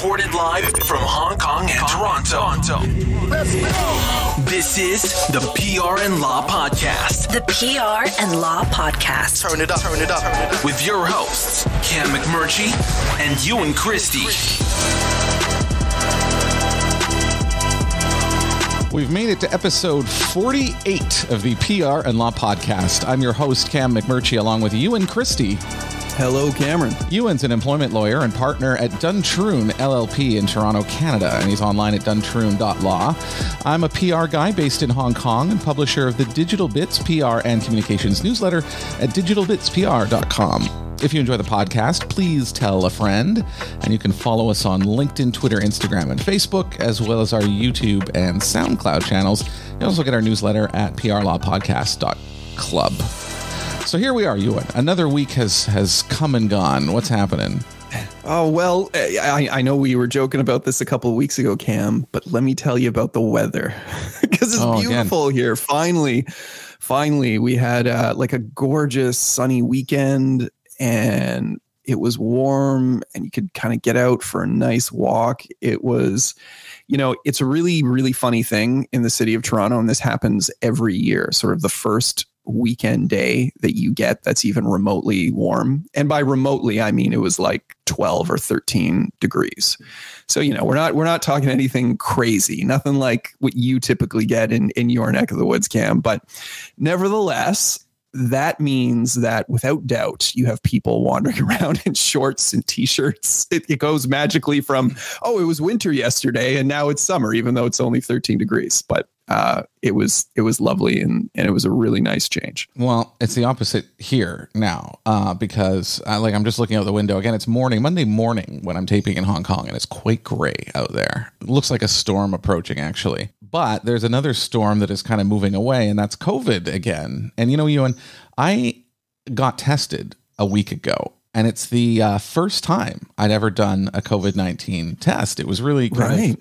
Recorded live from Hong Kong and Toronto. Let's go! This is the PR and Law Podcast. The PR and Law Podcast. Turn it up. With your hosts, Cam McMurchie and Ewan Christie. We've made it to episode 48 of the PR and Law Podcast. I'm your host, Cam McMurchie, along with Ewan Christie. Hello, Cameron. Ewan's an employment lawyer and partner at Duntroon LLP in Toronto, Canada, and he's online at duntroon.law. I'm a PR guy based in Hong Kong and publisher of the Digital Bits PR and Communications newsletter at digitalbitspr.com. If you enjoy the podcast, please tell a friend, and you can follow us on LinkedIn, Twitter, Instagram, and Facebook, as well as our YouTube and SoundCloud channels. You can also get our newsletter at PRLawPodcast.Club. So here we are, Ewan. Another week has come and gone. What's happening? Oh, well, I know we were joking about this a couple of weeks ago, Cam, but let me tell you about the weather. Because it's beautiful here. Finally, we had like a gorgeous sunny weekend, and it was warm, and you could kind of get out for a nice walk. It was, it's a really, really funny thing in the city of Toronto, and this happens every year, sort of the first weekend day that you get that's even remotely warm. And by remotely, I mean it was like 12 or 13 degrees. So, we're not talking anything crazy, nothing like what you typically get in your neck of the woods, Cam. But nevertheless, that means that without doubt, you have people wandering around in shorts and t-shirts. It goes magically from, it was winter yesterday and now it's summer, even though it's only 13 degrees. But it was lovely and it was a really nice change. Well, it's the opposite here now because I'm just looking out the window again. It's Monday morning when I'm taping in Hong Kong, and it's quite gray out there. It looks like a storm approaching, actually. But there's another storm that is kind of moving away, and that's COVID again. And Ewan, I got tested a week ago, and it's the first time I'd ever done a COVID-19 test. It was really kind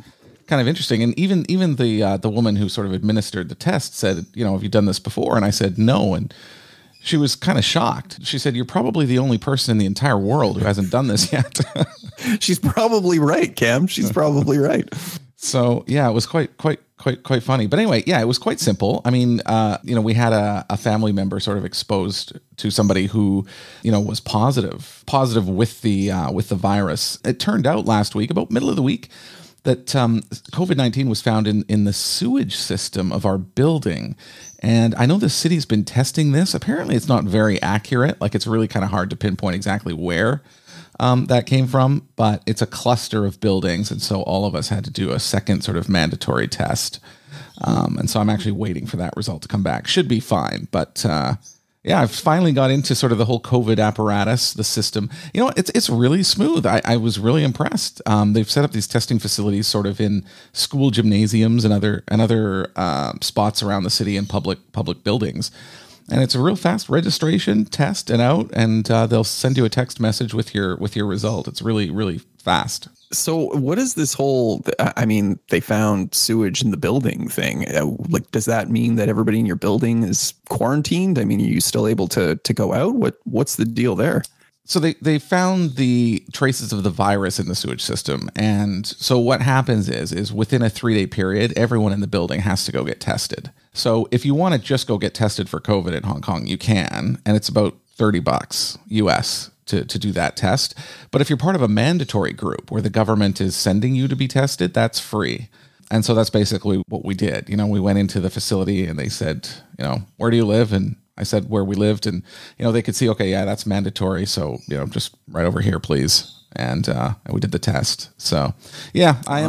of interesting. And even the woman who sort of administered the test said, have you done this before? And I said, no. And she was kind of shocked. She said, you're probably the only person in the entire world who hasn't done this yet. She's probably right, Cam. She's probably right. So yeah, it was quite funny. But anyway, yeah, it was quite simple. I mean, we had a family member sort of exposed to somebody who, was positive with the virus. It turned out last week, about middle of the week, that COVID-19 was found in the sewage system of our building. And I know the city's been testing this. Apparently it's not very accurate. Like, it's really kind of hard to pinpoint exactly where that came from, but it's a cluster of buildings. And so all of us had to do a second sort of mandatory test. And so I'm actually waiting for that result to come back. Should be fine. But yeah, I've finally got into sort of the whole COVID apparatus, the system. It's really smooth. I was really impressed. They've set up these testing facilities sort of in school gymnasiums and other spots around the city and public buildings. And it's a real fast registration, test, and out, and they'll send you a text message with your result. It's really, really fast. So what is this whole, they found sewage in the building thing. Does that mean that everybody in your building is quarantined? I mean, are you still able to go out? What's the deal there? So they found the traces of the virus in the sewage system. And so what happens is within a 3-day period, everyone in the building has to go get tested. So if you want to just go get tested for COVID in Hong Kong, you can. And it's about $30 US to do that test. But if you're part of a mandatory group where the government is sending you to be tested, that's free. And so that's basically what we did. We went into the facility and they said, where do you live? And I said where we lived, and they could see, okay, yeah, that's mandatory. So just right over here, please. And we did the test. So yeah, I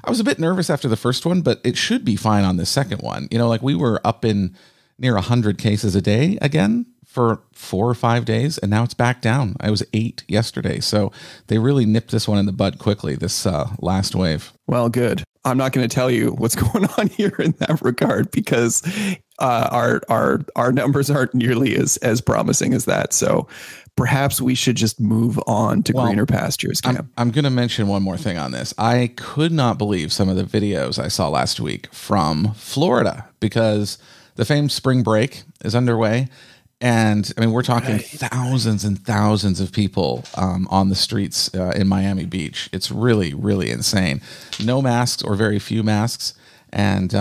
was a bit nervous after the first one, but it should be fine on the second one. We were up in near 100 cases a day again for 4 or 5 days, and now it's back down. I was 8 yesterday. So they really nipped this one in the bud quickly, this last wave. Well, good. I'm not going to tell you what's going on here in that regard because our numbers aren't nearly as promising as that. So perhaps we should just move on to greener pastures. I'm going to mention one more thing on this. I could not believe some of the videos I saw last week from Florida because the famed spring break is underway. And I mean, we're talking thousands and thousands of people on the streets in Miami Beach. It's really, really insane. No masks or very few masks. And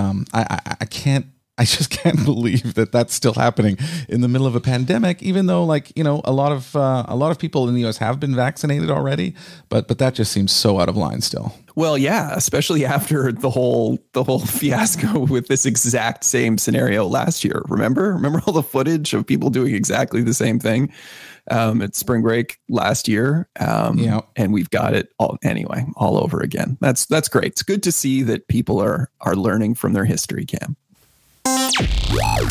I just can't believe that that's still happening in the middle of a pandemic, even though, like, you know, a lot of people in the US have been vaccinated already, but that just seems so out of line still. Well, yeah, especially after the whole fiasco with this exact same scenario last year. Remember all the footage of people doing exactly the same thing at spring break last year. And we've got it all over again. That's great. It's good to see that people are learning from their history, Cam.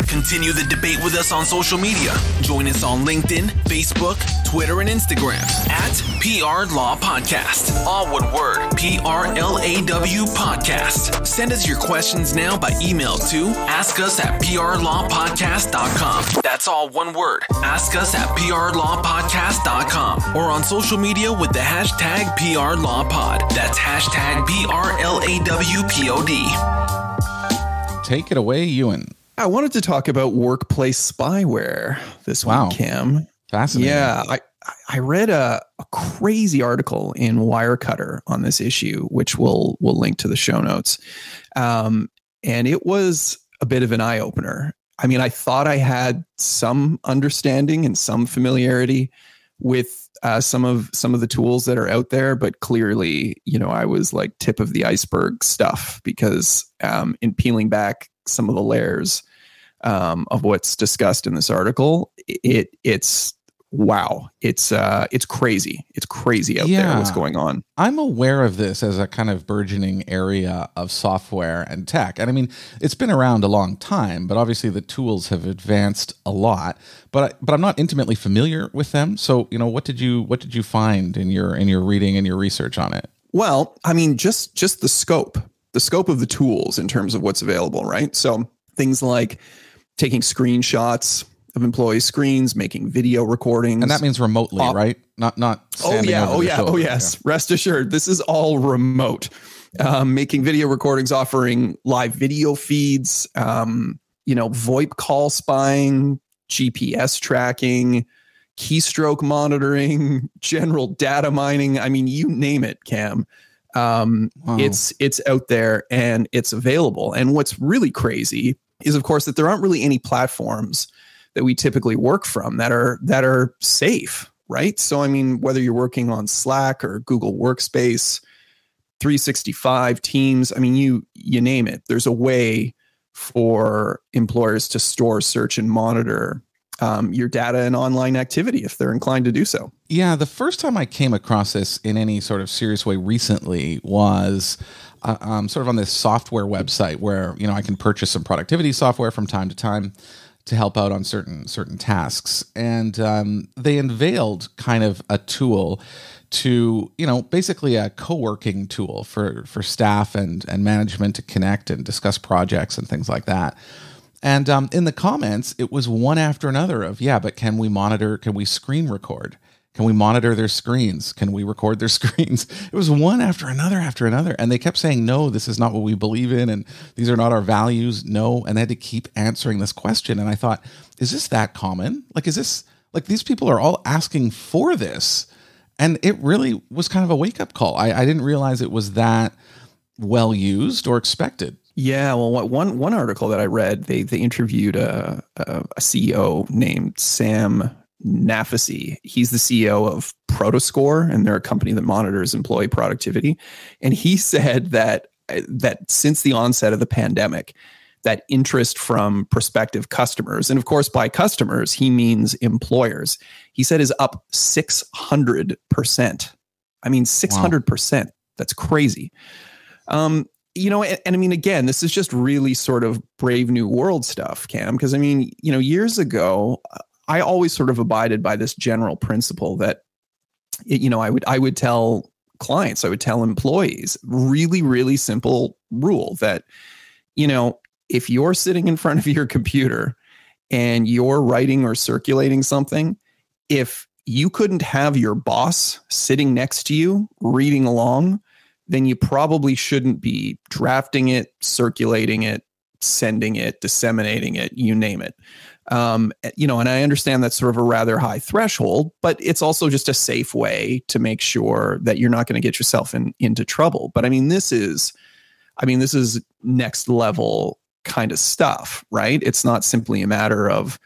Continue the debate with us on social media. Join us on LinkedIn, Facebook, Twitter, and Instagram at PRLawPodcast. All one word, PRLAW Podcast. Send us your questions now by email to askus@PRLawPodcast.com. That's all one word, askus@PRLawPodcast.com. Or on social media with the hashtag PRLawPod. That's hashtag PRLAWPOD. Take it away, Ewan. I wanted to talk about workplace spyware this week, Cam. Fascinating. Yeah, I read a crazy article in Wirecutter on this issue, which we'll link to the show notes. And it was a bit of an eye-opener. I mean, I thought I had some understanding and some familiarity with some of the tools that are out there, but clearly, you know, I was like tip of the iceberg stuff because in peeling back some of the layers of what's discussed in this article, it's wow. It's crazy. It's crazy out there what's going on. I'm aware of this as a kind of burgeoning area of software and tech. And I mean, it's been around a long time, but obviously the tools have advanced a lot, but I'm not intimately familiar with them. So, you know, what did you find in your reading and your research on it? Well, I mean, just the scope of the tools in terms of what's available, right? So things like taking screenshots of employee screens, making video recordings. And that means remotely, right? Not standing over the shoulder. Oh, yes. Yeah. Rest assured, this is all remote. Making video recordings, offering live video feeds, VoIP call spying, GPS tracking, keystroke monitoring, general data mining. I mean, you name it, Cam. Wow. It's out there and it's available. And what's really crazy is, of course, that there aren't really any platforms that we typically work from that are safe, right? So, I mean, whether you're working on Slack or Google Workspace, 365, Teams, I mean, you name it. There's a way for employers to store, search, and monitor your data and online activity if they're inclined to do so. Yeah, the first time I came across this in any sort of serious way recently was sort of on this software website where, you know, I can purchase some productivity software from time to time to help out on certain tasks. And they unveiled kind of a tool to, you know, basically a co-working tool for staff and management to connect and discuss projects and things like that. And in the comments, it was one after another of, but can we screen record? Can we monitor their screens? Can we record their screens? It was one after another. And they kept saying, no, this is not what we believe in. And these are not our values. No. And they had to keep answering this question. And I thought, is this that common? Like, is this like these people are all asking for this? And it really was kind of a wake up call. I didn't realize it was that well used or expected. Yeah, well, one article that I read, they interviewed a CEO named Sam Nafisi. He's the CEO of Protoscore, and they're a company that monitors employee productivity. And he said that since the onset of the pandemic, that interest from prospective customers, and of course by customers he means employers, he said is up 600%. I mean, 600%. Wow. That's crazy. You know, and I mean, again, this is just really sort of Brave New World stuff, Cam, because I mean, you know, years ago, I always sort of abided by this general principle that, you know, I would tell clients, I would tell employees, really, really simple rule that, you know, if you're sitting in front of your computer and you're writing or circulating something, if you couldn't have your boss sitting next to you reading along, then you probably shouldn't be drafting it, circulating it, sending it, disseminating it, you name it. And I understand that's sort of a rather high threshold, but it's also just a safe way to make sure that you're not going to get yourself into trouble. But I mean, this is next level kind of stuff, right? It's not simply a matter of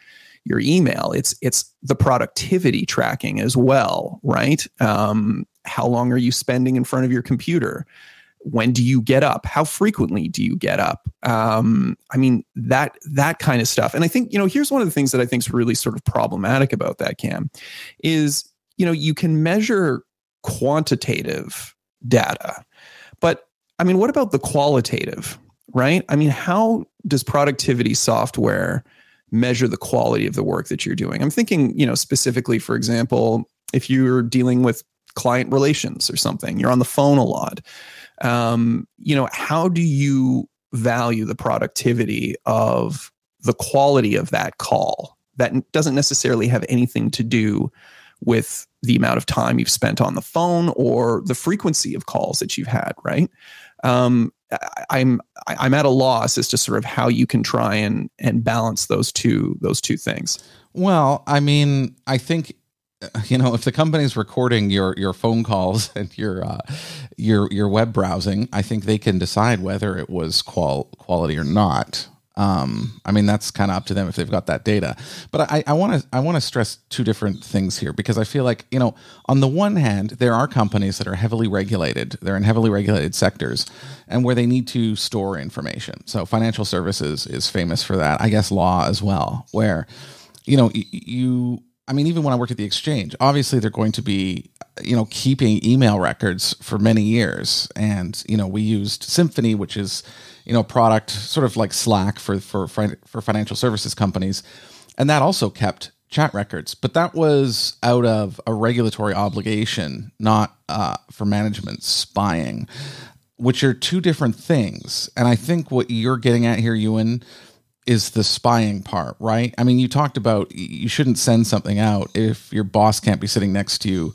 your email. It's the productivity tracking as well, right? How long are you spending in front of your computer? When do you get up? How frequently do you get up? That kind of stuff. And I think, here's one of the things that I think is really sort of problematic about that, Cam, is, you can measure quantitative data, but I mean, what about the qualitative, right? I mean, how does productivity software measure the quality of the work that you're doing? I'm thinking, specifically, for example, if you're dealing with client relations or something, you're on the phone a lot. How do you value the productivity of the quality of that call? That doesn't necessarily have anything to do with the amount of time you've spent on the phone or the frequency of calls that you've had, right? I'm at a loss as to sort of how you can try and balance those two things. Well, I mean, I think, if the company's recording your phone calls and your web browsing, I think they can decide whether it was quality or not. I mean, that's kind of up to them if they've got that data. But I want to stress two different things here, because I feel like, on the one hand, there are companies that are heavily regulated. They're in heavily regulated sectors and where they need to store information. So financial services is famous for that. I guess law as well, where, even when I worked at the exchange, obviously they're going to be, keeping email records for many years. And, we used Symphony, which is, a product sort of like Slack for financial services companies. And that also kept chat records, but that was out of a regulatory obligation, not for management spying, which are two different things. And I think what you're getting at here, Ewan, is the spying part, right? I mean, you talked about you shouldn't send something out if your boss can't be sitting next to you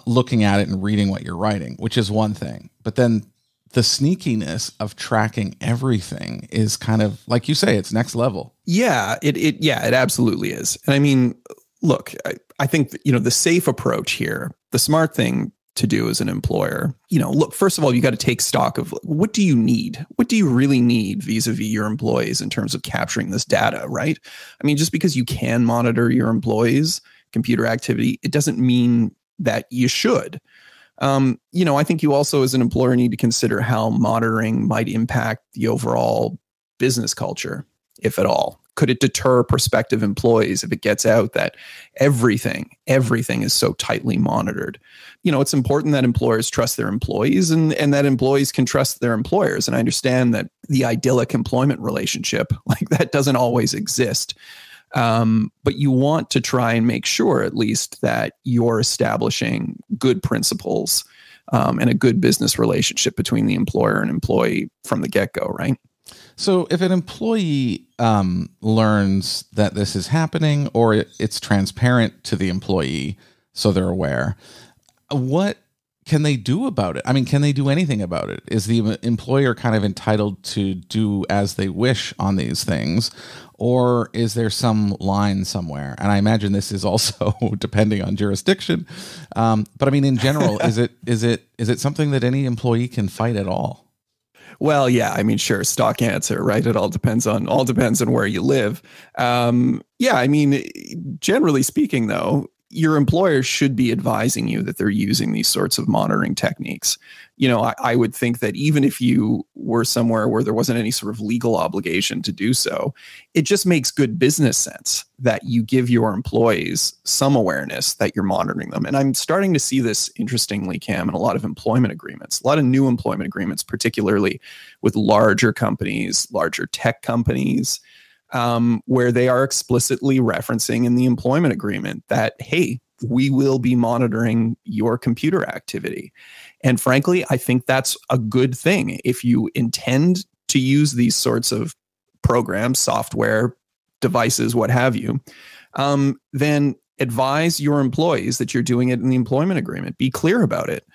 looking at it and reading what you're writing, which is one thing. But then the sneakiness of tracking everything is kind of, like you say, it's next level. Yeah, it absolutely is. And I mean, look, I think the safe approach here, the smart thing to do as an employer, look, first of all, you got to take stock of what do you need? What do you really need vis-a-vis your employees in terms of capturing this data, right? I mean, just because you can monitor your employees' computer activity, it doesn't mean that you should. I think you also, as an employer, need to consider how monitoring might impact the overall business culture, if at all. Could it deter prospective employees if it gets out that everything is so tightly monitored? It's important that employers trust their employees and that employees can trust their employers. And I understand that the idyllic employment relationship like that doesn't always exist. But you want to try and make sure, at least, that you're establishing good principles and a good business relationship between the employer and employee from the get-go, right? So if an employee learns that this is happening, or it's transparent to the employee so they're aware, what can they do about it? I mean, can they do anything about it? Is the employer kind of entitled to do as they wish on these things? Or is there some line somewhere? And I imagine this is also depending on jurisdiction. But I mean, in general, is it something that any employee can fight at all? Well, yeah, I mean, sure. Stock answer, right? It all depends on where you live. Yeah, I mean, generally speaking, though, your employer should be advising you that they're using these sorts of monitoring techniques. I would think that even if you were somewhere where there wasn't any sort of legal obligation to do so, it just makes good business sense that you give your employees some awareness that you're monitoring them. And I'm starting to see this, interestingly, Cam, in a lot of employment agreements, a lot of new employment agreements, particularly with larger companies, larger tech companies, where they are explicitly referencing in the employment agreement that, hey, we will be monitoring your computer activity. And frankly, I think that's a good thing. If you intend to use these sorts of programs, software, devices, what have you, then advise your employees that you're doing it in the employment agreement. Be clear about it.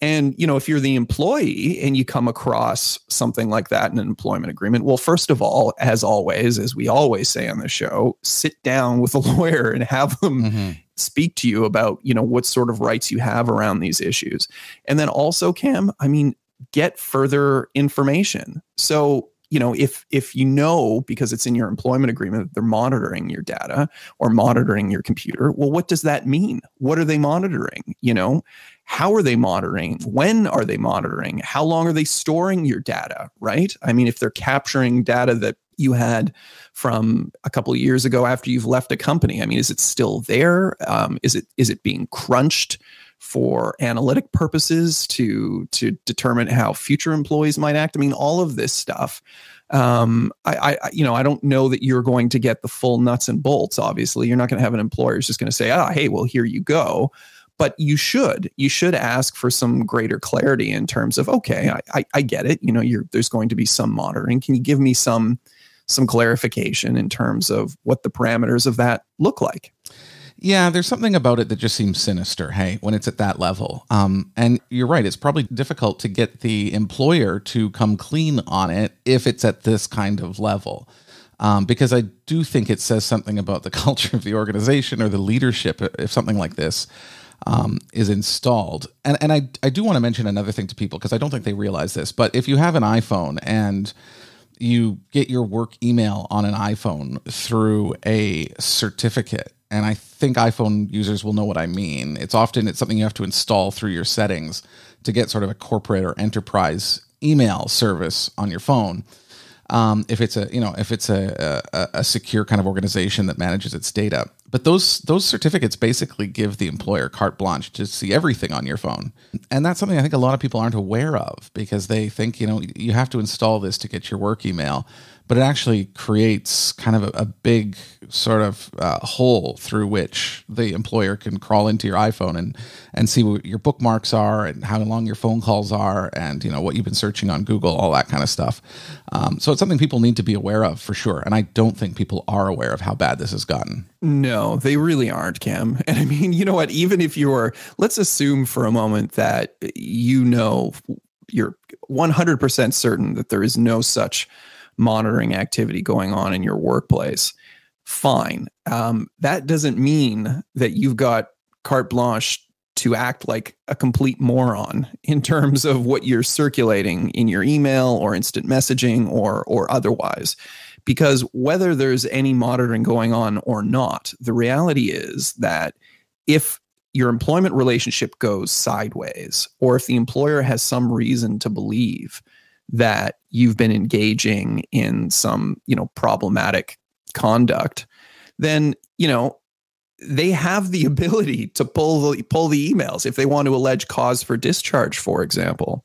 And, you know, if you're the employee and you come across something like that in an employment agreement, well, first of all, as always, as we always say on the show, sit down with a lawyer and have them speak to you about, you know, what sort of rights you have around these issues. And then also, Cam, I mean, get further information. So, you know, if you know, because it's in your employment agreement, that they're monitoring your data or monitoring your computer, well, what does that mean? What are they monitoring? You know, how are they monitoring? When are they monitoring? How long are they storing your data, right? I mean, if they're capturing data that you had from a couple of years ago after you've left a company, I mean, is it still there? Is it being crunched for analytic purposes to determine how future employees might act? I mean, all of this stuff. I don't know that you're going to get the full nuts and bolts. Obviously, you're not going to have an employer who's just going to say, hey, well, here you go. But you should ask for some greater clarity in terms of, okay, I get it. You know, there's going to be some monitoring. Can you give me some clarification in terms of what the parameters of that look like? Yeah, there's something about it that just seems sinister, hey, when it's at that level. And you're right, it's probably difficult to get the employer to come clean on it if it's at this kind of level. Because I do think it says something about the culture of the organization or the leadership if something like this is installed. And I do want to mention another thing to people because I don't think they realize this, but if you have an iPhone and you get your work email on an iPhone through a certificate, and I think iPhone users will know what I mean. It's something you have to install through your settings to get sort of a corporate or enterprise email service on your phone. If it's a secure kind of organization that manages its data. But those certificates basically give the employer carte blanche to see everything on your phone. And that's something I think a lot of people aren't aware of because they think, you know, you have to install this to get your work email. But it actually creates kind of a big sort of hole through which the employer can crawl into your iPhone and see what your bookmarks are and how long your phone calls are and, you know, what you've been searching on Google, all that kind of stuff. So it's something people need to be aware of for sure. And I don't think people are aware of how bad this has gotten. No, they really aren't, Cam. And I mean, you know what, even if let's assume for a moment that you know you're 100% certain that there is no such monitoring activity going on in your workplace, fine. That doesn't mean that you've got carte blanche to act like a complete moron in terms of what you're circulating in your email or instant messaging or otherwise. Because whether there's any monitoring going on or not, the reality is that if your employment relationship goes sideways, or if the employer has some reason to believe that you've been engaging in some, you know, problematic conduct, then, you know, they have the ability to pull the emails if they want to allege cause for discharge, for example.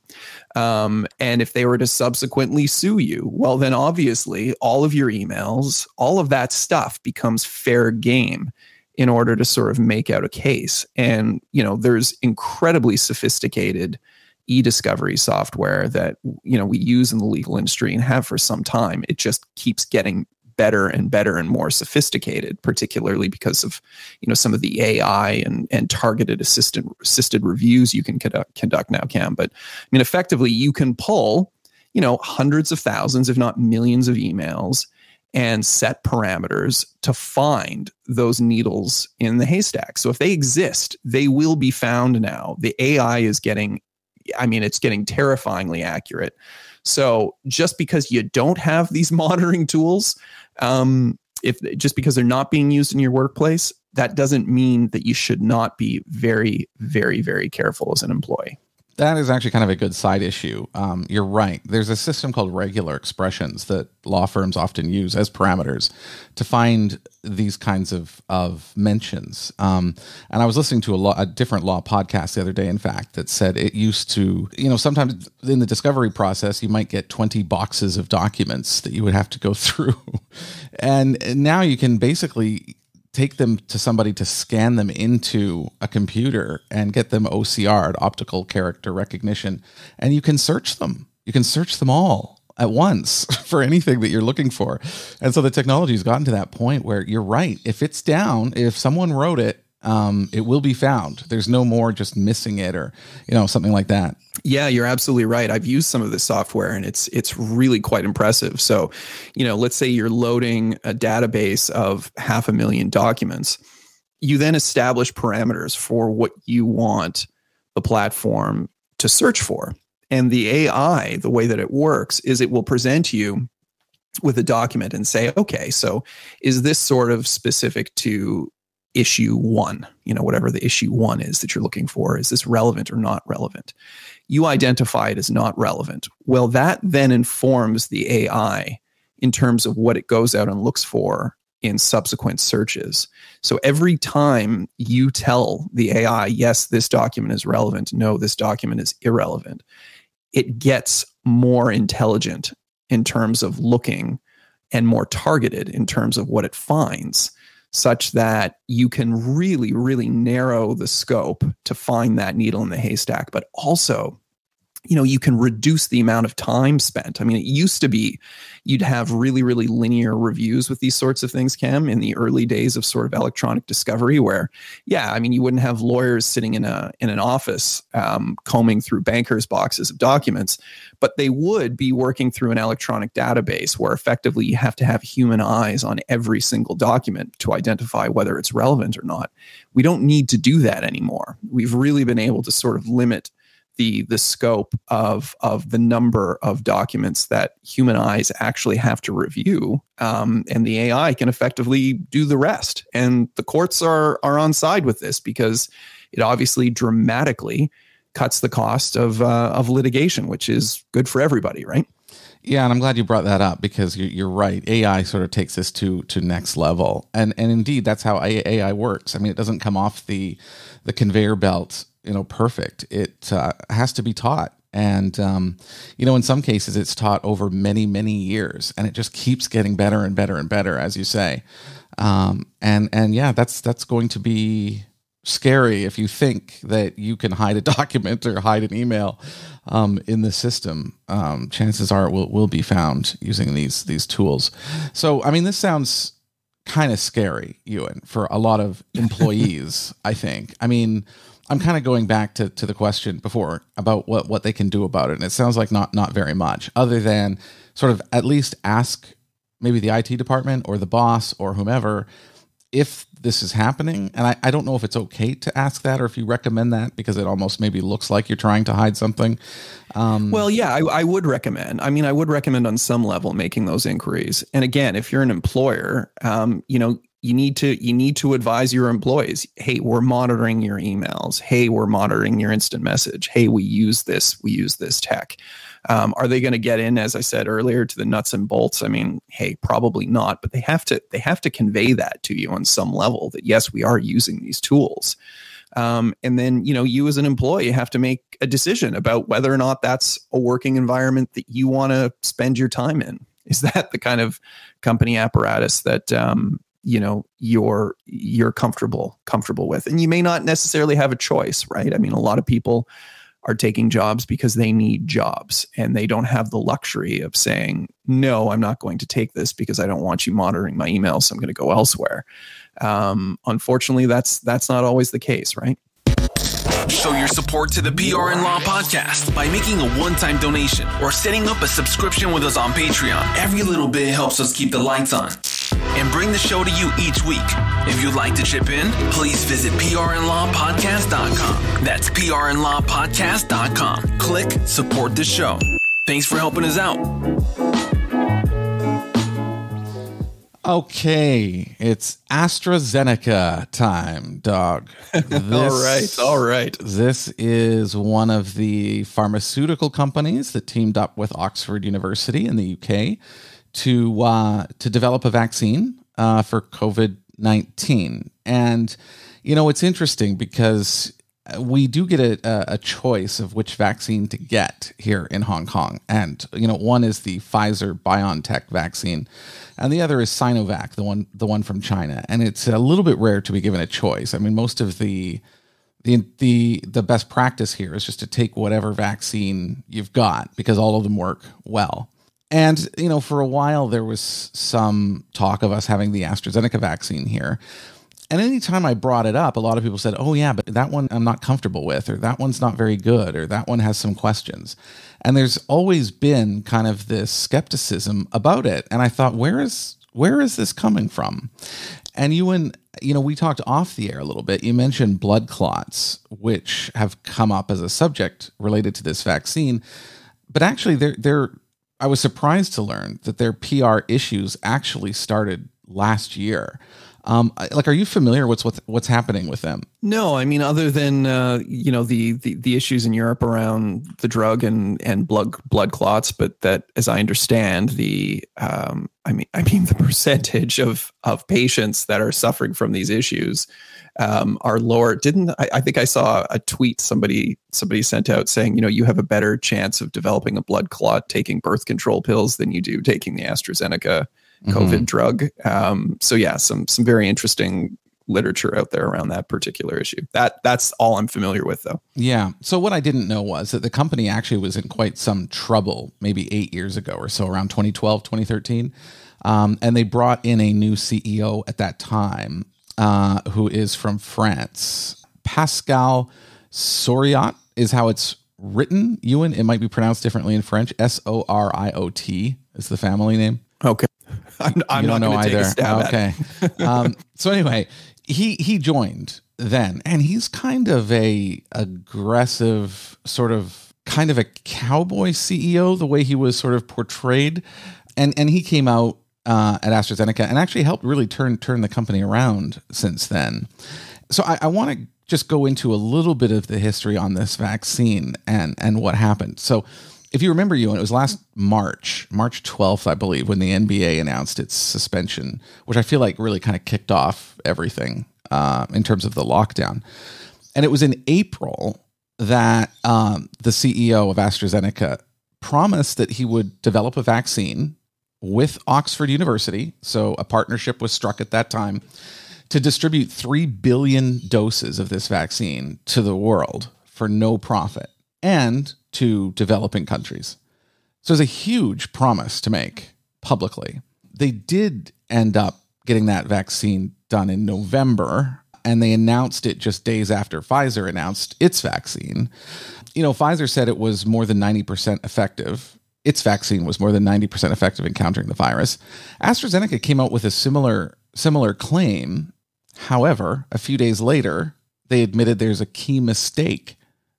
And if they were to subsequently sue you, well, then obviously all of your emails, all of that stuff becomes fair game in order to sort of make out a case. And, you know, there's incredibly sophisticated e-discovery software that, you know, we use in the legal industry and have for some time. It just keeps getting better and better and more sophisticated, particularly because of, you know, some of the AI and targeted assisted reviews you can conduct now, Cam. But I mean, effectively, you can pull, you know, hundreds of thousands, if not millions of emails and set parameters to find those needles in the haystack. So if they exist, they will be found now. The AI is it's getting terrifyingly accurate. So just because you don't have these monitoring tools, just because they're not being used in your workplace, that doesn't mean that you should not be very, very, very careful as an employee. That is actually kind of a good side issue. You're right. There's a system called regular expressions that law firms often use as parameters to find these kinds of mentions. And I was listening to a different law podcast the other day, in fact, that said it used to, you know, sometimes in the discovery process, you might get 20 boxes of documents that you would have to go through. And now you can basically take them to somebody to scan them into a computer and get them OCR'd, optical character recognition, and you can search them. You can search them all at once for anything that you're looking for. And so the technology has gotten to that point where you're right. If it's down, if someone wrote it, it will be found. There's no more just missing it or, something like that. Yeah, you're absolutely right. I've used some of this software and it's really quite impressive. So, let's say you're loading a database of 500,000 documents. You then establish parameters for what you want the platform to search for. And the AI, the way that it works is it will present you with a document and say, okay, so is this sort of specific to issue 1, whatever the issue 1 is that you're looking for, is this relevant or not relevant? You identify it as not relevant. Well, that then informs the AI in terms of what it goes out and looks for in subsequent searches. So every time you tell the AI, yes, this document is relevant, no, this document is irrelevant, it gets more intelligent in terms of looking and more targeted in terms of what it finds, such that you can really, really narrow the scope to find that needle in the haystack, but also, you can reduce the amount of time spent. I mean, it used to be you'd have really, really linear reviews with these sorts of things, Cam, in the early days of sort of electronic discovery where, you wouldn't have lawyers sitting in an office combing through bankers' boxes of documents, but they would be working through an electronic database where effectively you have to have human eyes on every single document to identify whether it's relevant or not. We don't need to do that anymore. We've really been able to sort of limit the scope of the number of documents that human eyes actually have to review, and the AI can effectively do the rest. And the courts are on side with this because it obviously dramatically cuts the cost of litigation, which is good for everybody, right? Yeah, and I'm glad you brought that up because you're right. AI sort of takes this to next level, and indeed that's how AI works. I mean, it doesn't come off the conveyor belt perfect. It has to be taught. And, in some cases it's taught over many, many years and it just keeps getting better and better and better, as you say. That's going to be scary if you think that you can hide a document or hide an email, in the system. Chances are it will be found using these tools. So, I mean, this sounds kind of scary, Ewan, for a lot of employees, I think. I mean, I'm kind of going back to the question before about what they can do about it. And it sounds like not very much, other than sort of at least ask maybe the IT department or the boss or whomever if this is happening. And I don't know if it's okay to ask that or if you recommend that because it almost maybe looks like you're trying to hide something. Well, yeah, I would recommend. I mean, I would recommend on some level making those inquiries. And again, if you're an employer, you need to advise your employees, hey, we're monitoring your emails. Hey, we're monitoring your instant message. Hey, we use this tech. Are they going to get in, as I said earlier, to the nuts and bolts? I mean, hey, probably not, but they have to convey that to you on some level that, yes, we are using these tools. And then, you as an employee have to make a decision about whether or not that's a working environment that you want to spend your time in. Is that the kind of company apparatus that, you're comfortable with? And you may not necessarily have a choice, right? I mean, a lot of people are taking jobs because they need jobs and they don't have the luxury of saying, no, I'm not going to take this because I don't want you monitoring my emails, so I'm going to go elsewhere. Unfortunately, that's not always the case, right? Show your support to the PR and Law podcast by making a one-time donation or setting up a subscription with us on Patreon. Every little bit helps us keep the lights on and bring the show to you each week. If you'd like to chip in, please visit PRLawPodcast.com. That's PRLawPodcast.com. Click support the show. Thanks for helping us out. Okay, it's AstraZeneca time, dog. All right. This is one of the pharmaceutical companies that teamed up with Oxford University in the UK to develop a vaccine for COVID-19. And, it's interesting because we do get a choice of which vaccine to get here in Hong Kong. And, one is the Pfizer-BioNTech vaccine, and the other is Sinovac, the one from China. And it's a little bit rare to be given a choice. I mean, most of the best practice here is just to take whatever vaccine you've got because all of them work well. And, for a while there was some talk of us having the AstraZeneca vaccine here. And anytime I brought it up, a lot of people said, oh yeah, but that one I'm not comfortable with, or that one's not very good, or that one has some questions. And there's always been kind of this skepticism about it. And I thought, where is this coming from? And Ewan, we talked off the air a little bit. You mentioned blood clots, which have come up as a subject related to this vaccine. But actually, I was surprised to learn that their PR issues actually started last year. Are you familiar with what's happening with them? No, I mean, other than the issues in Europe around the drug and blood clots, but that, as I understand, the percentage of patients that are suffering from these issues are lower. I think I saw a tweet somebody sent out saying, you have a better chance of developing a blood clot taking birth control pills than you do taking the AstraZeneca COVID drug. So yeah, some very interesting literature out there around that particular issue. That's all I'm familiar with, though. Yeah. So what I didn't know was that the company actually was in quite some trouble maybe 8 years ago or so, around 2012, 2013. And they brought in a new CEO at that time, who is from France. Pascal Soriot is how it's written. Ewan, it might be pronounced differently in French. Soriot is the family name. Okay. I'm not going to take a stab at it. So anyway, he joined then, and he's kind of a aggressive, sort of kind of a cowboy CEO, the way he was sort of portrayed. And he came out at AstraZeneca and actually helped really turn the company around since then. So I want to just go into a little bit of the history on this vaccine and what happened. So if you remember, Ewan, it was last March 12th, I believe, when the NBA announced its suspension, which I feel like really kind of kicked off everything in terms of the lockdown. And it was in April that the CEO of AstraZeneca promised that he would develop a vaccine with Oxford University. So a partnership was struck at that time to distribute 3 billion doses of this vaccine to the world for no profit and to developing countries. So it's a huge promise to make publicly. They did end up getting that vaccine done in November, and they announced it just days after Pfizer announced its vaccine. Pfizer said it was more than 90% effective. Its vaccine was more than 90% effective in countering the virus. AstraZeneca came out with a similar claim. However, a few days later, they admitted there's a key mistake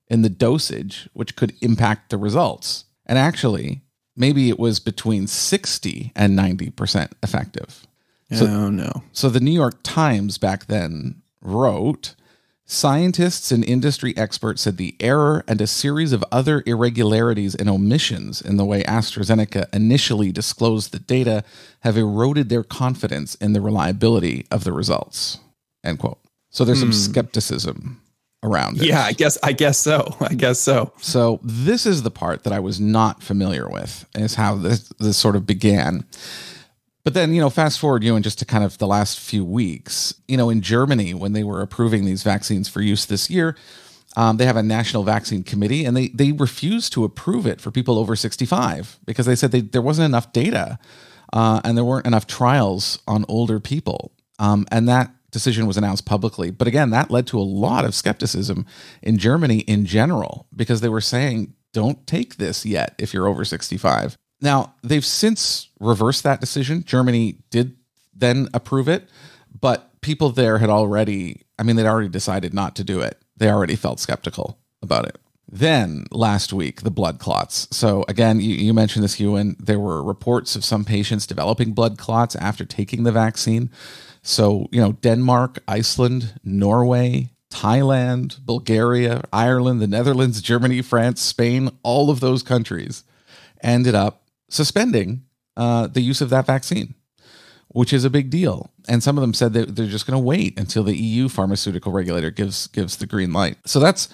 in the dosage, which could impact the results. And actually, maybe it was between 60 and 90% effective. No. So the New York Times back then wrote, scientists and industry experts said the error and a series of other irregularities and omissions in the way AstraZeneca initially disclosed the data have eroded their confidence in the reliability of the results. End quote. So there's some skepticism around it. Yeah, I guess so. So this is the part that I was not familiar with, is how this sort of began. But then, fast forward, Ewan, just to kind of the last few weeks, in Germany, when they were approving these vaccines for use this year, they have a national vaccine committee, and they refused to approve it for people over 65 because they said there wasn't enough data and there weren't enough trials on older people. And that decision was announced publicly. But again, that led to a lot of skepticism in Germany in general, because they were saying, don't take this yet if you're over 65. Now, they've since reversed that decision. Germany did then approve it, but people there had they'd already decided not to do it. They already felt skeptical about it. Then last week, the blood clots. So again, you mentioned this, Ewan, there were reports of some patients developing blood clots after taking the vaccine. So, Denmark, Iceland, Norway, Thailand, Bulgaria, Ireland, the Netherlands, Germany, France, Spain, all of those countries ended up suspending the use of that vaccine, which is a big deal. And some of them said that they're just going to wait until the EU pharmaceutical regulator gives the green light. So that's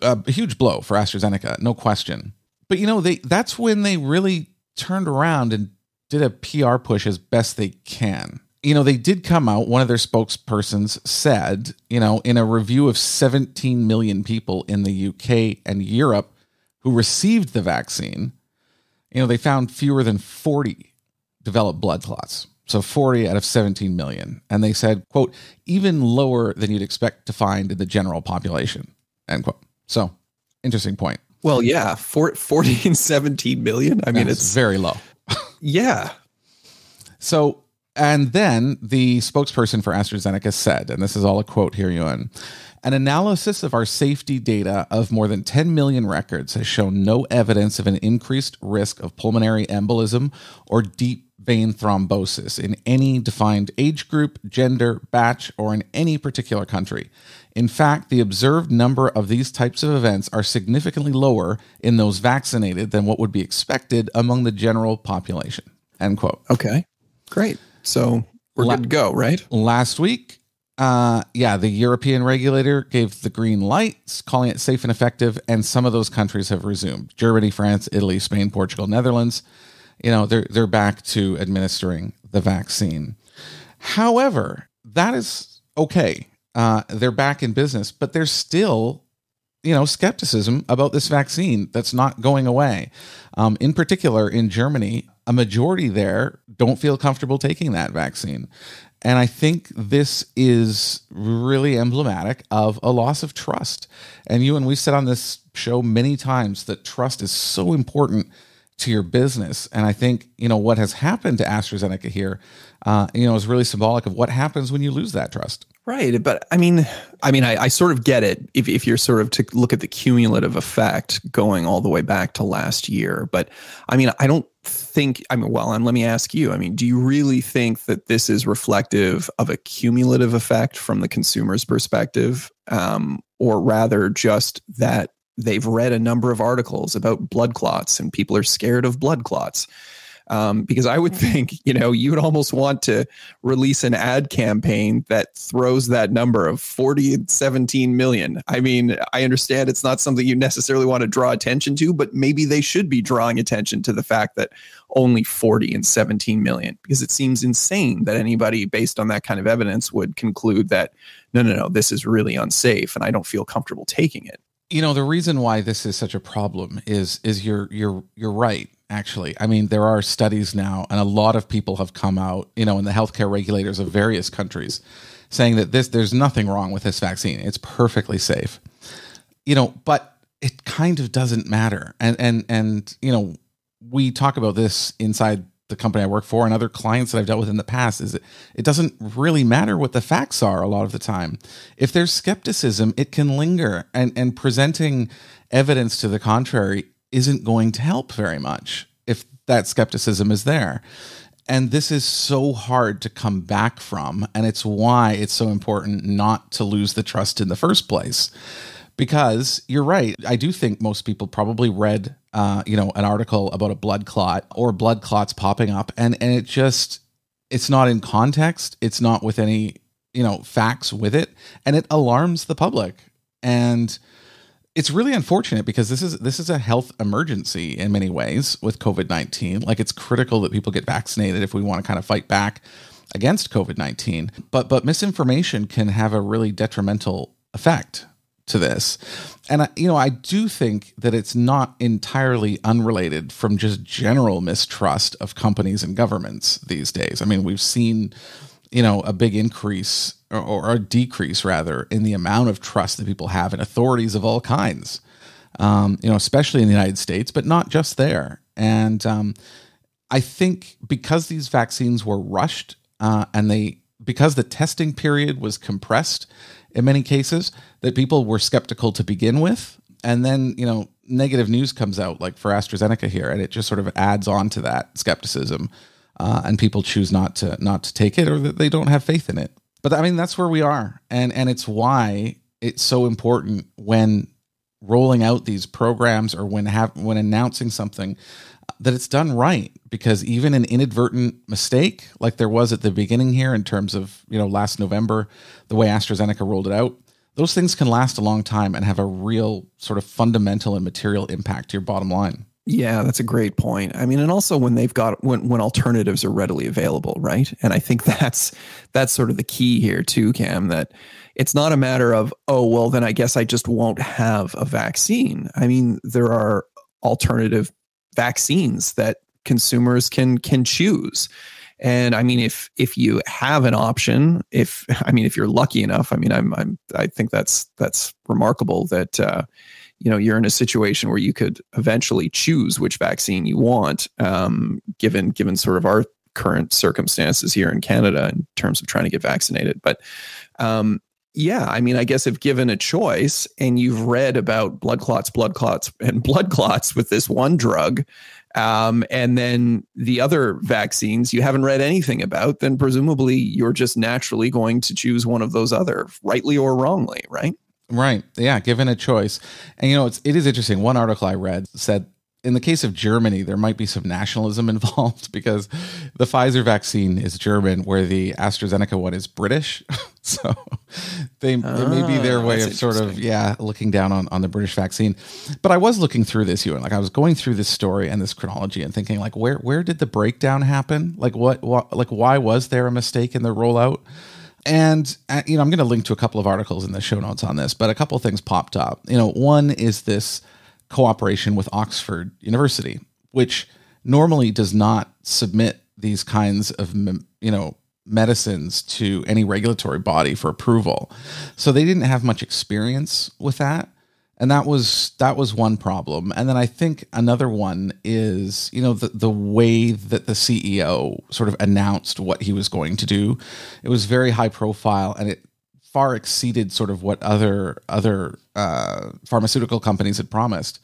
a huge blow for AstraZeneca, no question. But, that's when they really turned around and did a PR push as best they can. They did come out, one of their spokespersons said, in a review of 17 million people in the UK and Europe who received the vaccine, they found fewer than 40 developed blood clots. So 40 out of 17 million. And they said, quote, even lower than you'd expect to find in the general population, end quote. So interesting point. Well, yeah, 40 and 17 million. I mean, it's very low. Yeah. So, and then the spokesperson for AstraZeneca said, and this is all a quote here, Ewan, an analysis of our safety data of more than 10 million records has shown no evidence of an increased risk of pulmonary embolism or deep vein thrombosis in any defined age group, gender, batch, or in any particular country. In fact, the observed number of these types of events are significantly lower in those vaccinated than what would be expected among the general population. End quote. Okay, great. So we're good to go, right? Last week, the European regulator gave the green lights, calling it safe and effective, and some of those countries have resumed. Germany, France, Italy, Spain, Portugal, Netherlands. They're back to administering the vaccine. However, that is okay. They're back in business, but there's still, skepticism about this vaccine that's not going away. In particular, in Germany, a majority there don't feel comfortable taking that vaccine. And I think this is really emblematic of a loss of trust. And we've said on this show many times that trust is so important to your business. And I think, what has happened to AstraZeneca here, is really symbolic of what happens when you lose that trust. Right. But I sort of get it if you're sort of to look at the cumulative effect going all the way back to last year. But I don't think, and let me ask you, do you really think that this is reflective of a cumulative effect from the consumer's perspective? Or rather just that they've read a number of articles about blood clots and people are scared of blood clots? Because I would think, you would almost want to release an ad campaign that throws that number of 40 and 17 million. I understand it's not something you necessarily want to draw attention to, but maybe they should be drawing attention to the fact that only 40 and 17 million, because it seems insane that anybody based on that kind of evidence would conclude that, no, this is really unsafe and I don't feel comfortable taking it. The reason why this is such a problem is you're right. Actually, there are studies now, and a lot of people have come out, and the healthcare regulators of various countries saying that there's nothing wrong with this vaccine. It's perfectly safe, but it kind of doesn't matter. And we talk about this inside the company I work for and other clients that I've dealt with in the past, is that it doesn't really matter what the facts are a lot of the time. If there's skepticism, it can linger, and presenting evidence to the contrary isn't going to help very much if that skepticism is there. And this is so hard to come back from. And it's why it's so important not to lose the trust in the first place. Because you're right. I do think most people probably read, an article about a blood clot or blood clots popping up. And it's not in context. It's not with any, facts with it. And it alarms the public. And it's really unfortunate because this is a health emergency in many ways with COVID-19. Like, it's critical that people get vaccinated if we want to kind of fight back against COVID-19. But misinformation can have a really detrimental effect to this. And I do think that it's not entirely unrelated from just general mistrust of companies and governments these days. We've seen a big increase or a decrease rather in the amount of trust that people have in authorities of all kinds, especially in the United States, but not just there. And I think because these vaccines were rushed because the testing period was compressed in many cases, that people were skeptical to begin with. And then, negative news comes out, like for AstraZeneca here, and it just sort of adds on to that skepticism. And people choose not to take it, or that they don't have faith in it. But that's where we are. And it's why it's so important when rolling out these programs or when announcing something that it's done right, because even an inadvertent mistake like there was at the beginning here in terms of, last November, the way AstraZeneca rolled it out, those things can last a long time and have a real sort of fundamental and material impact to your bottom line. Yeah, that's a great point. And also when when alternatives are readily available, right? And I think that's sort of the key here too, Cam, that it's not a matter of, oh, well, then I guess I just won't have a vaccine. There are alternative vaccines that consumers can choose. And I mean, if you have an option, if you're lucky enough, I think that's remarkable that you're in a situation where you could eventually choose which vaccine you want, given sort of our current circumstances here in Canada in terms of trying to get vaccinated. But I guess if given a choice and you've read about blood clots with this one drug, and then the other vaccines you haven't read anything about, then presumably you're just naturally going to choose one of those other, rightly or wrongly, right? Right. Yeah. Given a choice. And, it is interesting. One article I read said, in the case of Germany, there might be some nationalism involved because the Pfizer vaccine is German, where the AstraZeneca one is British. So it may be their way of sort of, looking down on the British vaccine. But I was looking through this, Ewan. Like, I was going through this story and this chronology and thinking, like, where did the breakdown happen? Like, why was there a mistake in the rollout? And, I'm going to link to a couple of articles in the show notes on this, but a couple of things popped up. One is this cooperation with Oxford University, which normally does not submit these kinds of, medicines to any regulatory body for approval. So they didn't have much experience with that. And that was one problem. And then I think another one is, the way that the CEO sort of announced what he was going to do. It was very high profile, and it far exceeded sort of what other pharmaceutical companies had promised,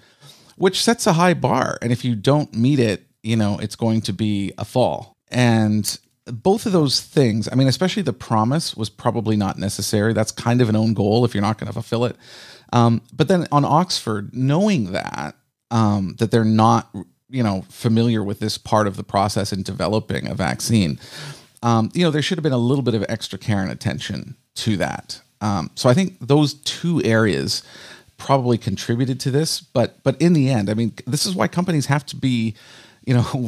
which sets a high bar. And if you don't meet it, it's going to be a fall. And both of those things, especially the promise, was probably not necessary. That's kind of an own goal if you're not going to fulfill it. But then on Oxford, knowing that they're not, familiar with this part of the process in developing a vaccine, there should have been a little bit of extra care and attention to that. So I think those two areas probably contributed to this. But in the end, this is why companies have to be,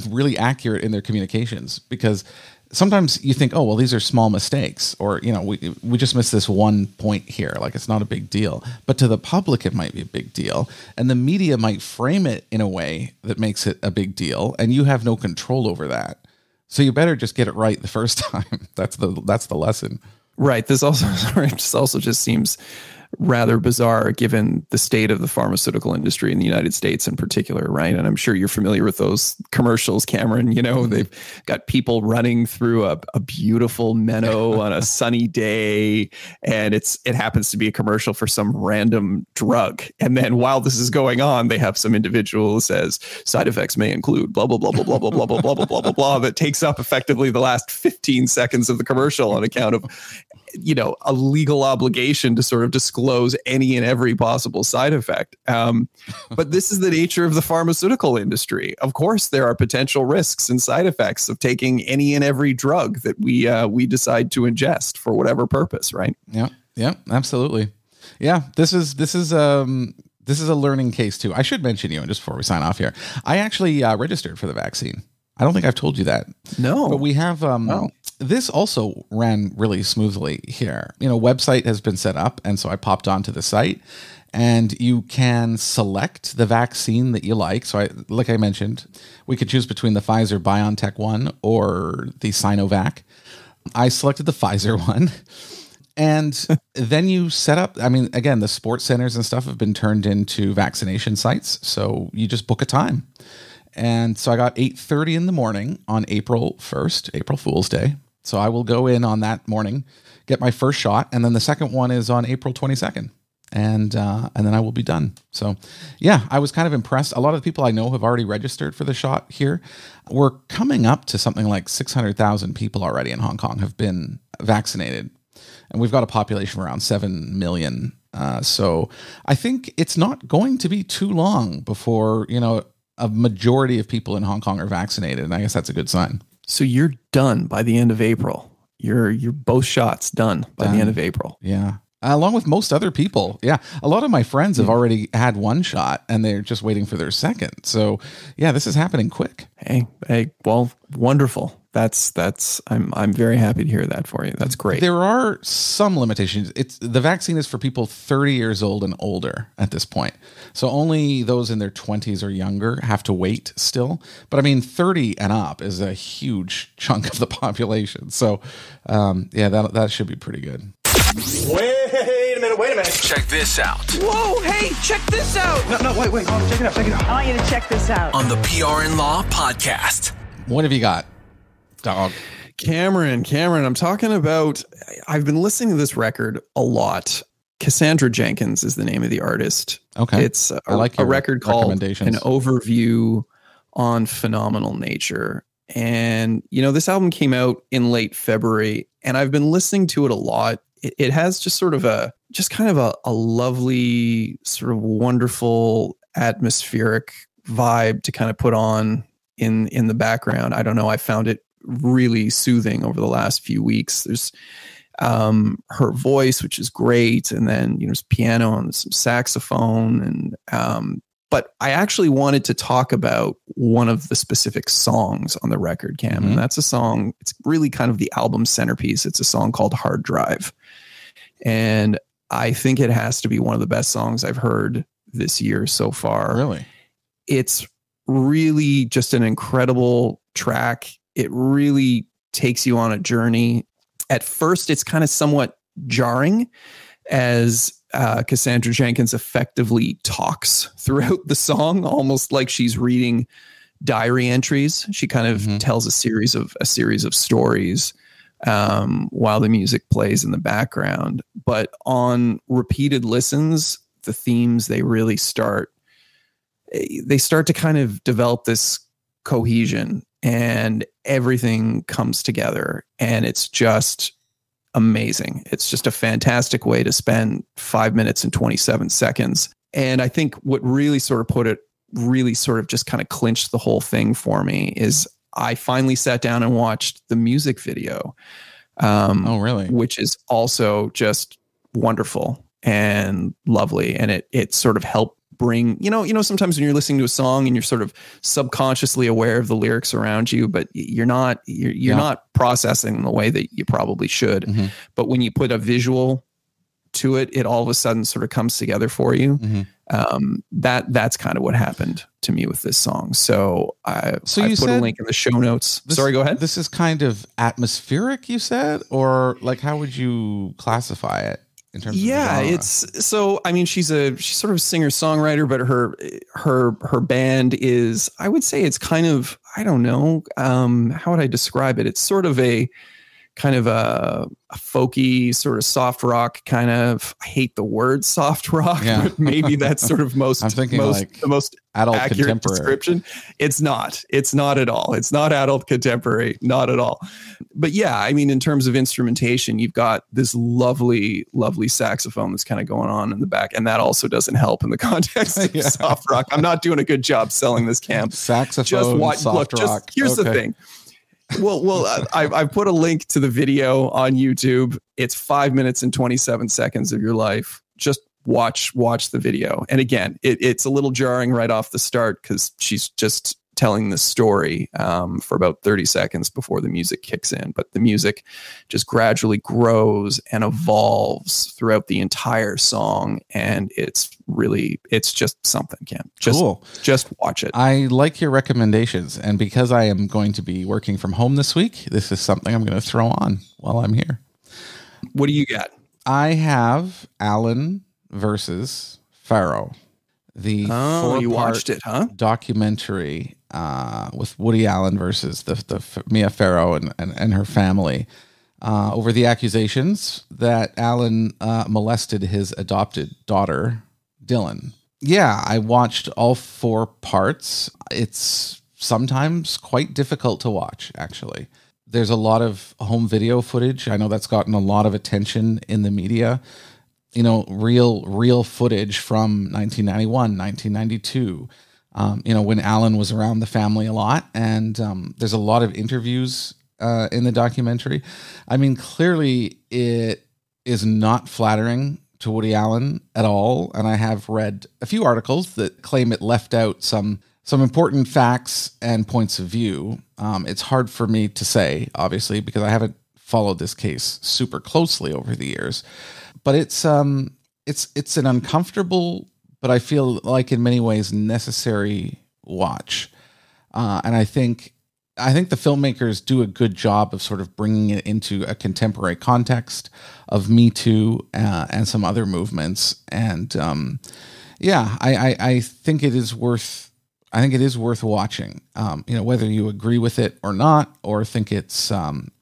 really accurate in their communications, because sometimes you think, oh, well, these are small mistakes, or, we just missed this one point here. Like, it's not a big deal. But to the public, it might be a big deal. And the media might frame it in a way that makes it a big deal. And you have no control over that. So you better just get it right the first time. That's the lesson. Right. This also just seems rather bizarre given the state of the pharmaceutical industry in the United States in particular, right? And I'm sure you're familiar with those commercials, Cameron. They've got people running through a beautiful meadow on a sunny day, and it happens to be a commercial for some random drug. And then while this is going on, they have some individual who says side effects may include blah blah blah blah blah blah blah blah blah blah blah blah blah that takes up effectively the last 15 seconds of the commercial on account of a legal obligation to sort of disclose any and every possible side effect. But this is the nature of the pharmaceutical industry. Of course, there are potential risks and side effects of taking any and every drug that we decide to ingest for whatever purpose, right? Yeah, absolutely. Yeah, this is a learning case too. I should mention, you, and just before we sign off here, I actually registered for the vaccine. I don't think I've told you that. No. But we have this also ran really smoothly here. Website has been set up, and so I popped onto the site, and you can select the vaccine that you like. So like I mentioned, we could choose between the Pfizer BioNTech one or the Sinovac. I selected the Pfizer one. And then you set up, again, the sports centers and stuff have been turned into vaccination sites. So you just book a time. And so I got 8:30 in the morning on April 1st, April Fool's Day. So I will go in on that morning, get my first shot. And then the second one is on April 22nd. And then I will be done. So, yeah, I was kind of impressed. A lot of the people I know have already registered for the shot here. We're coming up to something like 600,000 people already in Hong Kong have been vaccinated. And we've got a population of around 7 million. So I think it's not going to be too long before, a majority of people in Hong Kong are vaccinated. And I guess that's a good sign. So you're done by the end of April. You're both shots done by the end of April. Yeah. Along with most other people. Yeah. A lot of my friends have already had one shot and they're just waiting for their second. So yeah, this is happening quick. Hey, well, wonderful. I'm very happy to hear that for you. That's great. There are some limitations. The vaccine is for people 30 years old and older at this point. So only those in their 20s or younger have to wait still. But I mean, 30 and up is a huge chunk of the population. So that should be pretty good. Wait a minute. Check this out. Whoa, hey, check this out. No, wait. Oh, check it out. I want you to check this out. On the PR and Law podcast. What have you got, dog? Cameron, I'm talking about, I've been listening to this record a lot. Cassandra Jenkins is the name of the artist. Okay. It's a record called An Overview on Phenomenal Nature. And, this album came out in late February, and I've been listening to it a lot. It has just sort of a lovely, sort of wonderful atmospheric vibe to kind of put on in the background. I don't know. I found it really soothing over the last few weeks. There's her voice, which is great. And then, there's piano and some saxophone. And, but I actually wanted to talk about one of the specific songs on the record, Cam. Mm-hmm. And that's a song. It's really kind of the album centerpiece. It's a song called Hard Drive. And I think it has to be one of the best songs I've heard this year so far. Really? It's really just an incredible track. It really takes you on a journey. At first, it's kind of somewhat jarring as Cassandra Jenkins effectively talks throughout the song, almost like she's reading diary entries. She kind of tells a series of stories while the music plays in the background. But on repeated listens, the themes, they really start to kind of develop this cohesion, and everything comes together, and it's just amazing. It's just a fantastic way to spend 5 minutes and 27 seconds. And I think what really sort of just kind of clinched the whole thing for me is I finally sat down and watched the music video. Oh, really? Which is also just wonderful and lovely. And it sort of helped bring, sometimes when you're listening to a song and you're sort of subconsciously aware of the lyrics around you, but you're not processing the way that you probably should. Mm-hmm. But when you put a visual to it, it all of a sudden sort of comes together for you. Mm-hmm. That's kind of what happened to me with this song. So I put a link in the show notes. Sorry, go ahead. This is kind of atmospheric, you said, or like, how would you classify it? In terms of it's so. I mean, she's sort of singer songwriter, but her band is. I would say it's kind of. I don't know. How would I describe it? It's sort of a kind of a folky sort of soft rock kind of. I hate the word soft rock, but maybe that's sort of most. I'm thinking the most adult accurate contemporary description. It's not at all. It's not adult contemporary, not at all. But yeah, I mean, in terms of instrumentation, you've got this lovely, lovely saxophone that's kind of going on in the back. And that also doesn't help in the context of soft rock. I'm not doing a good job selling this, Cam. Saxophone, soft rock. Here's the thing. Well, I've put a link to the video on YouTube. It's 5 minutes and 27 seconds of your life. Just watch the video. And again, it's a little jarring right off the start because she's just telling the story for about 30 seconds before the music kicks in. But the music just gradually grows and evolves throughout the entire song. And it's just something, Cam. Cool. Just watch it. I like your recommendations. And because I am going to be working from home this week, this is something I'm going to throw on while I'm here. What do you got? I have Alan versus Pharaoh. The you watched it, huh? Documentary with Woody Allen versus the Mia Farrow and her family over the accusations that Allen molested his adopted daughter, Dylan. Yeah, I watched all 4 parts. It's sometimes quite difficult to watch, actually. There's a lot of home video footage. I know that's gotten a lot of attention in the media. Real footage from 1991, 1992, when Alan was around the family a lot. And there's a lot of interviews in the documentary. I mean, clearly it is not flattering to Woody Allen at all. And I have read a few articles that claim it left out some some important facts and points of view. It's hard for me to say, obviously, because I haven't followed this case super closely over the years. But it's an uncomfortable, but I feel like in many ways necessary watch. And I think the filmmakers do a good job of sort of bringing it into a contemporary context of Me Too and some other movements. And I think it is worth. I think it is worth watching. Whether you agree with it or not, or think it's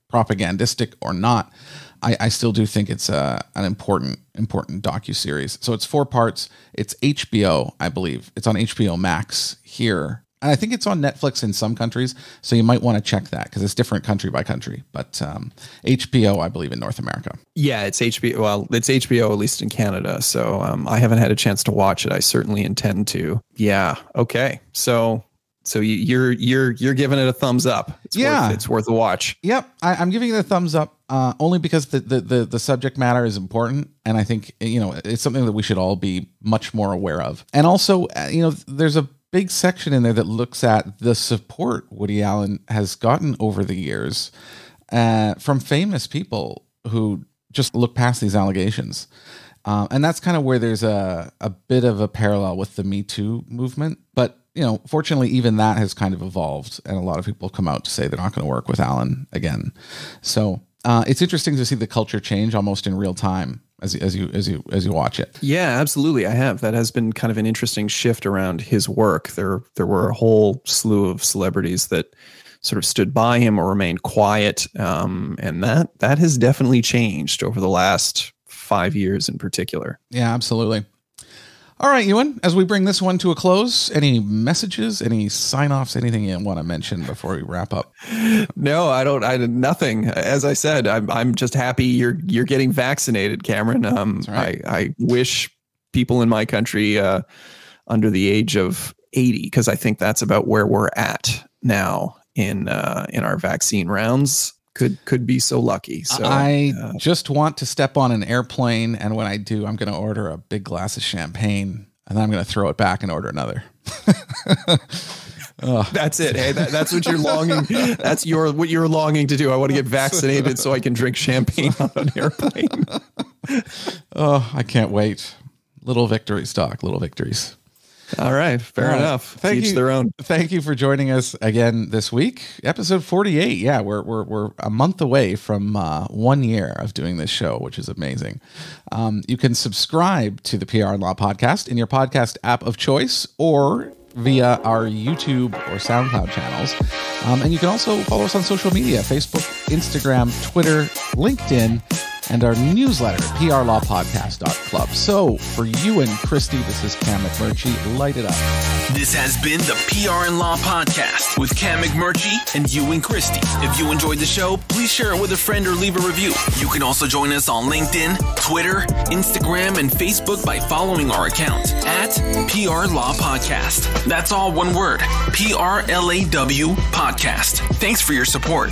propagandistic or not, I still do think it's an important docuseries. So it's 4 parts. It's HBO, I believe. It's on HBO Max here. And I think it's on Netflix in some countries, so you might want to check that because it's different country by country. But HBO, I believe, in North America. Yeah, it's HBO. Well, it's HBO, at least in Canada. So I haven't had a chance to watch it. I certainly intend to. Yeah. Okay. So you're giving it a thumbs up. It's worth a watch. Yep. I'm giving it a thumbs up only because the subject matter is important. And I think, it's something that we should all be much more aware of. And also, there's a big section in there that looks at the support Woody Allen has gotten over the years from famous people who just look past these allegations. And that's kind of where there's a bit of a parallel with the Me Too movement. But, fortunately, even that has kind of evolved. And a lot of people come out to say they're not going to work with Allen again. So it's interesting to see the culture change almost in real time as you watch it. Yeah, absolutely. I have. That has been kind of an interesting shift around his work. There were a whole slew of celebrities that sort of stood by him or remained quiet. And that has definitely changed over the last 5 years in particular. Yeah, absolutely. All right, Ewan, as we bring this one to a close, any messages, any sign-offs, anything you want to mention before we wrap up? No, I don't. Nothing. As I said, I'm just happy you're getting vaccinated, Cameron. That's right. I wish people in my country under the age of 80, because I think that's about where we're at now in our vaccine rounds, could be so lucky. So I just want to step on an airplane, and when I do, I'm going to order a big glass of champagne, and then I'm going to throw it back and order another. That's it. Hey, that's what you're longing. That's what you're longing to do. I want to get vaccinated so I can drink champagne on an airplane. Oh, I can't wait. Little victories, Doc. Little victories. All right. Fair enough. Thank Each you. their own. Thank you for joining us again this week. Episode 48. Yeah, we're a month away from 1 year of doing this show, which is amazing. You can subscribe to the PR Law Podcast in your podcast app of choice or via our YouTube or SoundCloud channels. And you can also follow us on social media, Facebook, Instagram, Twitter, LinkedIn, and our newsletter, PRLawPodcast.Club. So for you and Christy, this is Cam McMurchie. Light it up. This has been the PR and Law Podcast with Cam McMurchie and Ewan Christie. If you enjoyed the show, please share it with a friend or leave a review. You can also join us on LinkedIn, Twitter, Instagram, and Facebook by following our account at PR Law Podcast. That's all one word, PRLAW Podcast. Thanks for your support.